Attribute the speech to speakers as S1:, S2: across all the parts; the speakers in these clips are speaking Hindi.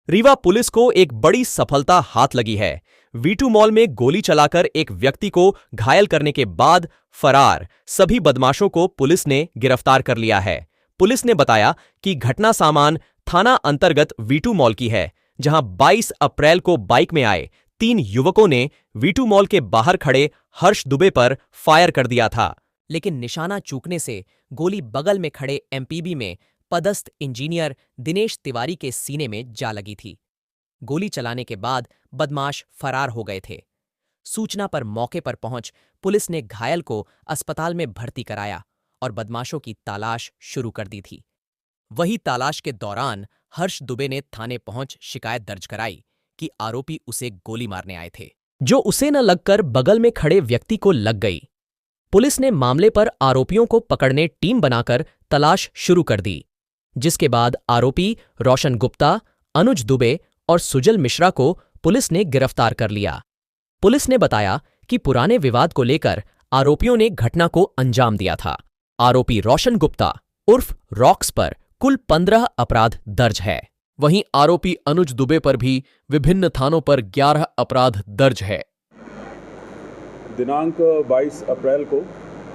S1: रीवा पुलिस को एक बड़ी सफलता हाथ लगी है। वी2 मॉल में गोली चलाकर एक व्यक्ति को घायल करने के बाद फरार सभी बदमाशों को पुलिस ने गिरफ्तार कर लिया है। पुलिस ने बताया कि घटना सामान थाना अंतर्गत वी2 मॉल की है, जहां 22 अप्रैल को बाइक में आए 3 युवकों ने वी2 मॉल के बाहर खड़े हर्ष दुबे पर फायर कर दिया था, लेकिन निशाना चूकने से गोली बगल में खड़े एमपीबी में पदस्थ इंजीनियर दिनेश तिवारी के सीने में जा लगी थी। गोली चलाने के बाद बदमाश फरार हो गए थे। सूचना पर मौके पर पहुंच पुलिस ने घायल को अस्पताल में भर्ती कराया और बदमाशों की तलाश शुरू कर दी थी। वही तलाश के दौरान हर्ष दुबे ने थाने पहुंच शिकायत दर्ज कराई कि आरोपी उसे गोली मारने आए थे, जो उसे न लगकर बगल में खड़े व्यक्ति को लग गई। पुलिस ने मामले पर आरोपियों को पकड़ने टीम बनाकर तलाश शुरू कर दी, जिसके बाद आरोपी रोशन गुप्ता, अनुज दुबे और सुजल मिश्रा को पुलिस ने गिरफ्तार कर लिया। पुलिस ने बताया कि पुराने विवाद को लेकर आरोपियों ने घटना को अंजाम दिया था। आरोपी रोशन गुप्ता उर्फ रॉक्स पर कुल 15 अपराध दर्ज है। वहीं आरोपी अनुज दुबे पर भी विभिन्न थानों पर 11 अपराध दर्ज है।
S2: दिनांक 22 अप्रैल को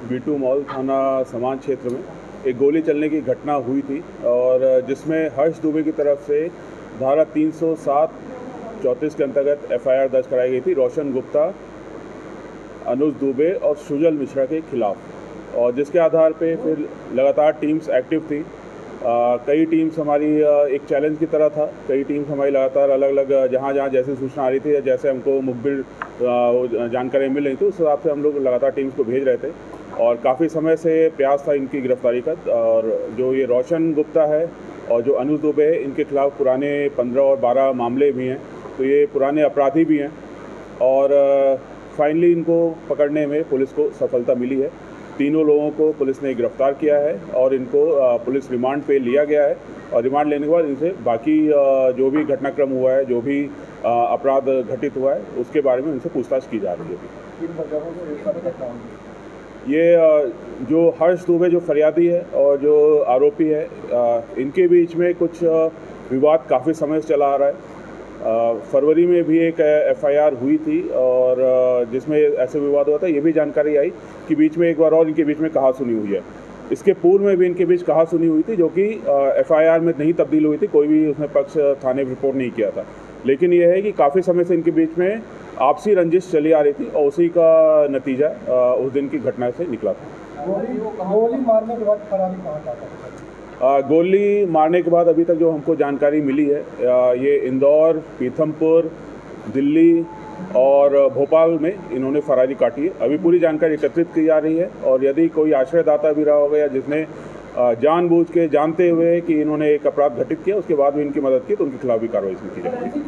S2: वी2 मॉल थाना समान क्षेत्र में एक गोली चलने की घटना हुई थी और जिसमें हर्ष दुबे की तरफ से धारा 307-34 के अंतर्गत एफआईआर दर्ज कराई गई थी रोशन गुप्ता, अनुज दुबे और सुजल मिश्रा के खिलाफ, और जिसके आधार पे फिर लगातार टीम्स एक्टिव थी। कई टीम्स हमारी एक चैलेंज की तरह था, कई टीम्स हमारी लगातार अलग अलग जहाँ जैसे सूचना आ रही थी या जैसे हमको मुखबिर जानकारी मिल रही थी उस हिसाब से हम लोग लगातार टीम्स को भेज रहे थे और काफ़ी समय से प्रयास था इनकी गिरफ्तारी का। और जो ये रोशन गुप्ता है और जो अनुज दुबे है, इनके खिलाफ पुराने 15 और 12 मामले भी हैं, तो ये पुराने अपराधी भी हैं और फाइनली इनको पकड़ने में पुलिस को सफलता मिली है। तीनों लोगों को पुलिस ने गिरफ्तार किया है और इनको पुलिस रिमांड पे लिया गया है और रिमांड लेने के बाद इनसे बाकी जो भी घटनाक्रम हुआ है, जो भी अपराध घटित हुआ है, उसके बारे में इनसे पूछताछ की जा रही है। ये जो हर्ष दुबे जो फरियादी है और जो आरोपी है, इनके बीच में कुछ विवाद काफ़ी समय से चला आ रहा है। फरवरी में भी एक एफआईआर हुई थी और जिसमें ऐसे विवाद हुआ था। ये भी जानकारी आई कि बीच में एक बार और इनके बीच में कहासुनी हुई है। इसके पूर्व में भी इनके बीच कहासुनी हुई थी जो कि एफआईआर में नहीं तब्दील हुई थी, कोई भी उसमें पक्ष थाने में रिपोर्ट नहीं किया था। लेकिन यह है कि काफ़ी समय से इनके बीच में आपसी रंजिश चली आ रही थी और उसी का नतीजा उस दिन की घटना से निकला था।
S3: गोली मारने के बाद फरारी कहाँ था?
S2: गोली मारने के बाद अभी तक जो हमको जानकारी मिली है, ये इंदौर, पीथमपुर, दिल्ली और भोपाल में इन्होंने फरारी काटी है। अभी पूरी जानकारी एकत्रित की जा रही है और यदि कोई आश्रयदाता भी रहा होगा या जिसने जानबूझ के जानते हुए कि इन्होंने एक अपराध घटित किया उसके बाद भी इनकी मदद की तो उनके खिलाफ भी कार्रवाई की जाएगी।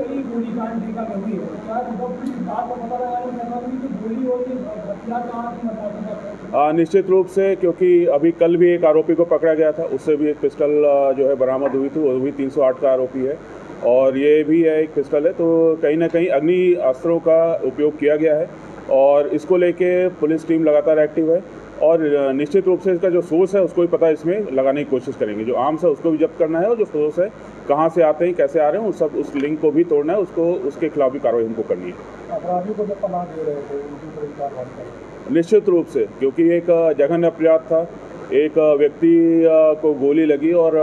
S2: निश्चित रूप से, क्योंकि अभी कल भी एक आरोपी को पकड़ा गया था, उससे भी एक पिस्टल जो है बरामद हुई थी, वो भी 308 का आरोपी है और ये भी है एक पिस्टल है। तो कहीं ना कहीं अग्नि अस्त्रों का उपयोग किया गया है और इसको लेके पुलिस टीम लगातार एक्टिव है और निश्चित रूप से इसका जो सोर्स है उसको भी पता इसमें लगाने की कोशिश करेंगे। जो आर्म्स है उसको भी जब्त करना है और जो सोर्स है कहाँ से आते हैं, कैसे आ रहे हैं, उस लिंक को भी तोड़ना है, उसको उसके खिलाफ भी कार्रवाई हमको करनी है।
S3: अपराधी को जब पनाह दे रहे थे उनकी गिरफ्तार
S2: निश्चित रूप से, क्योंकि एक जघन्य अपराध था, एक व्यक्ति को गोली लगी और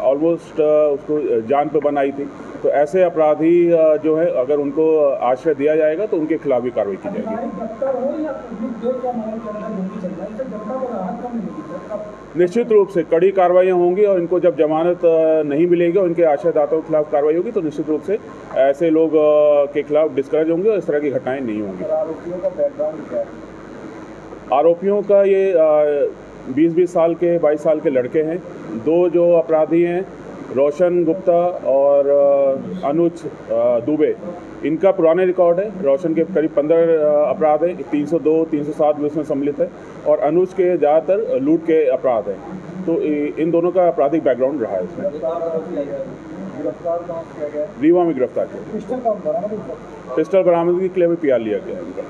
S2: ऑलमोस्ट उसको जान पे बनाई थी, तो ऐसे अपराधी जो है अगर उनको आश्रय दिया जाएगा तो उनके खिलाफ भी कार्रवाई की जाएगी। निश्चित रूप से कड़ी कार्रवाइयाँ होंगी और इनको जब जमानत नहीं मिलेगी और इनके आश्रयदाताओं के खिलाफ कार्रवाई होगी तो निश्चित रूप से ऐसे लोग के खिलाफ डिस्करेज होंगे और इस तरह की घटनाएं नहीं होंगी।
S3: आरोपियों का बैकग्राउंड क्या है?
S2: आरोपियों का ये 20-20 साल के 22 साल के लड़के हैं। दो जो अपराधी हैं रोशन गुप्ता और अनुज दुबे, इनका पुराने रिकॉर्ड है। रोशन के करीब 15 अपराध हैं, 302, 307 भी उसमें सम्मिलित है और अनुज के ज़्यादातर लूट के अपराध हैं। तो इन दोनों का आपराधिक बैकग्राउंड रहा है इसमें।
S3: गिरफ्तार कहाँ किया गया?
S2: रीवा में गिरफ्तार किया। पिस्टल बरामदगी के लिए भी PR लिया गया है इनका।